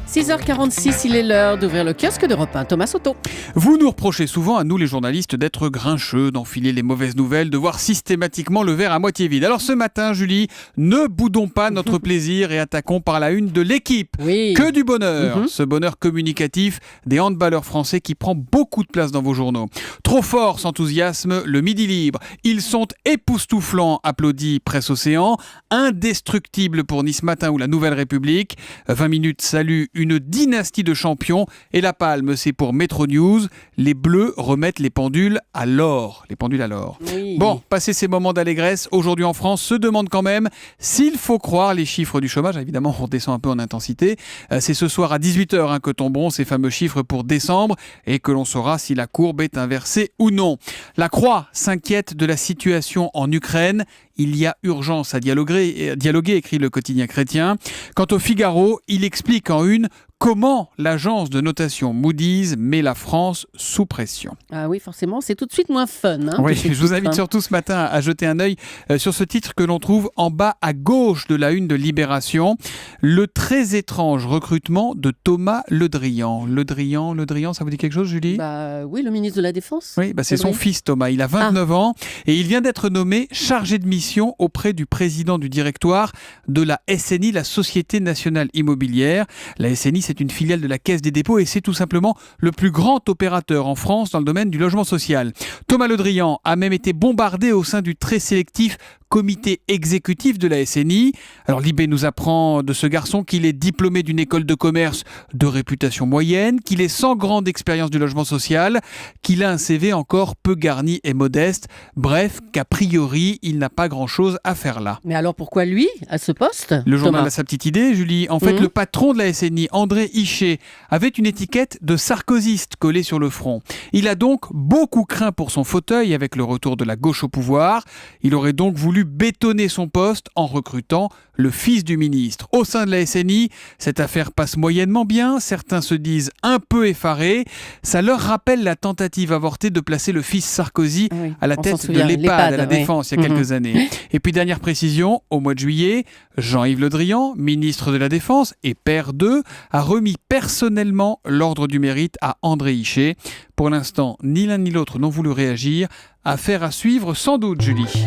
6h46, il est l'heure d'ouvrir le kiosque d'Europe 1. Thomas Soto. Vous nous reprochez souvent à nous les journalistes d'être grincheux, d'enfiler les mauvaises nouvelles, de voir systématiquement le verre à moitié vide. Alors ce matin, Julie, ne boudons pas notre plaisir et attaquons par la une de l'équipe. Oui. Que du bonheur, ce bonheur communicatif des handballeurs français qui prend beaucoup de place dans vos journaux. Trop fort s'enthousiasme le Midi Libre. Ils sont époustouflants, applaudit Presse Océan. Indestructible pour Nice Matin ou la Nouvelle République. 20 minutes salue une dynastie de champions et la palme c'est pour Metro News. Les Bleus remettent les pendules à l'or. Les pendules à l'or. Oui. Bon, passé ces moments d'allégresse, aujourd'hui en France se demande quand même s'il faut croire les chiffres du chômage. Évidemment, on redescend un peu en intensité. C'est ce soir à 18h que tomberont ces fameux chiffres pour décembre et que l'on saura si la courbe est inversée ou non. La Croix s'inquiète de la situation en Ukraine. Il y a urgence à dialoguer, écrit le quotidien chrétien. Quant au Figaro, il explique en une comment l'agence de notation Moody's met la France sous pression. Ah oui, forcément, c'est tout de suite moins fun. Oui, je vous invite surtout ce matin à jeter un œil sur ce titre que l'on trouve en bas à gauche de la une de Libération. Le très étrange recrutement de Thomas Le Drian. Le Drian, ça vous dit quelque chose, Julie ? Oui, le ministre de la Défense. Oui, c'est son fils Thomas. Il a 29 ans et il vient d'être nommé chargé de mission auprès du président du directoire de la SNI, la Société Nationale Immobilière. La SNI, c'est une filiale de la Caisse des dépôts et c'est tout simplement le plus grand opérateur en France dans le domaine du logement social. Thomas Le Drian a même été bombardé au sein du très sélectif comité exécutif de la SNI. Alors Libé nous apprend de ce garçon qu'il est diplômé d'une école de commerce de réputation moyenne, qu'il est sans grande expérience du logement social, qu'il a un CV encore peu garni et modeste. Bref, qu'a priori, il n'a pas grand-chose à faire là. Mais alors pourquoi lui, à ce poste ? Le journal Thomas a sa petite idée, Julie. En fait, le patron de la SNI, André Hichet, avait une étiquette de sarkozyste collée sur le front. Il a donc beaucoup craint pour son fauteuil avec le retour de la gauche au pouvoir. Il aurait donc voulu bétonner son poste en recrutant le fils du ministre. Au sein de la SNI, cette affaire passe moyennement bien. Certains se disent un peu effarés. Ça leur rappelle la tentative avortée de placer le fils Sarkozy à la tête de l'EHPAD à la Défense il y a quelques années. Et puis dernière précision, au mois de juillet, Jean-Yves Le Drian, ministre de la Défense et père d'eux, a remis personnellement l'ordre du mérite à André Hichet. Pour l'instant, ni l'un ni l'autre n'ont voulu réagir. Affaire à suivre sans doute, Julie.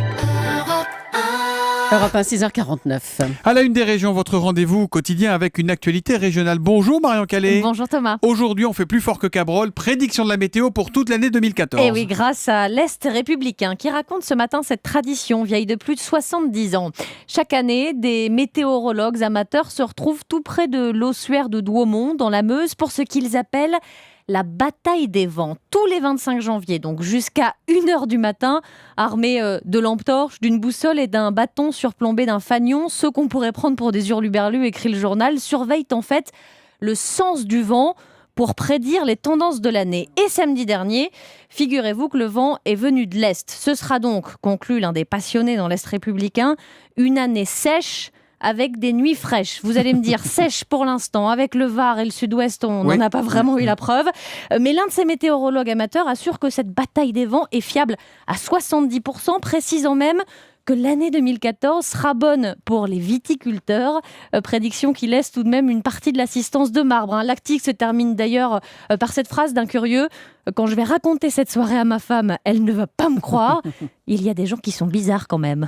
Europe 1, 6h49. À la une des régions, votre rendez-vous quotidien avec une actualité régionale. Bonjour Marion Calais. Bonjour Thomas. Aujourd'hui, on fait plus fort que Cabrol. Prédiction de la météo pour toute l'année 2014. Et oui, grâce à l'Est républicain qui raconte ce matin cette tradition vieille de plus de 70 ans. Chaque année, des météorologues amateurs se retrouvent tout près de l'ossuaire de Douaumont, dans la Meuse, pour ce qu'ils appellent la bataille des vents, tous les 25 janvier, donc jusqu'à 1h du matin, armés de lampes torches, d'une boussole et d'un bâton surplombé d'un fanion. Ceux qu'on pourrait prendre pour des hurluberlus, écrit le journal, surveillent en fait le sens du vent pour prédire les tendances de l'année. Et samedi dernier, figurez-vous que le vent est venu de l'Est. Ce sera donc, conclut l'un des passionnés dans l'Est républicain, une année sèche, avec des nuits fraîches. Vous allez me dire sèche pour l'instant. Avec le Var et le Sud-Ouest, on n'en a pas vraiment eu la preuve. Mais l'un de ces météorologues amateurs assure que cette bataille des vents est fiable à 70%, précisant même que l'année 2014 sera bonne pour les viticulteurs. Prédiction qui laisse tout de même une partie de l'assistance de marbre. L'article se termine d'ailleurs par cette phrase d'un curieux. Quand je vais raconter cette soirée à ma femme, elle ne va pas me croire. Il y a des gens qui sont bizarres quand même.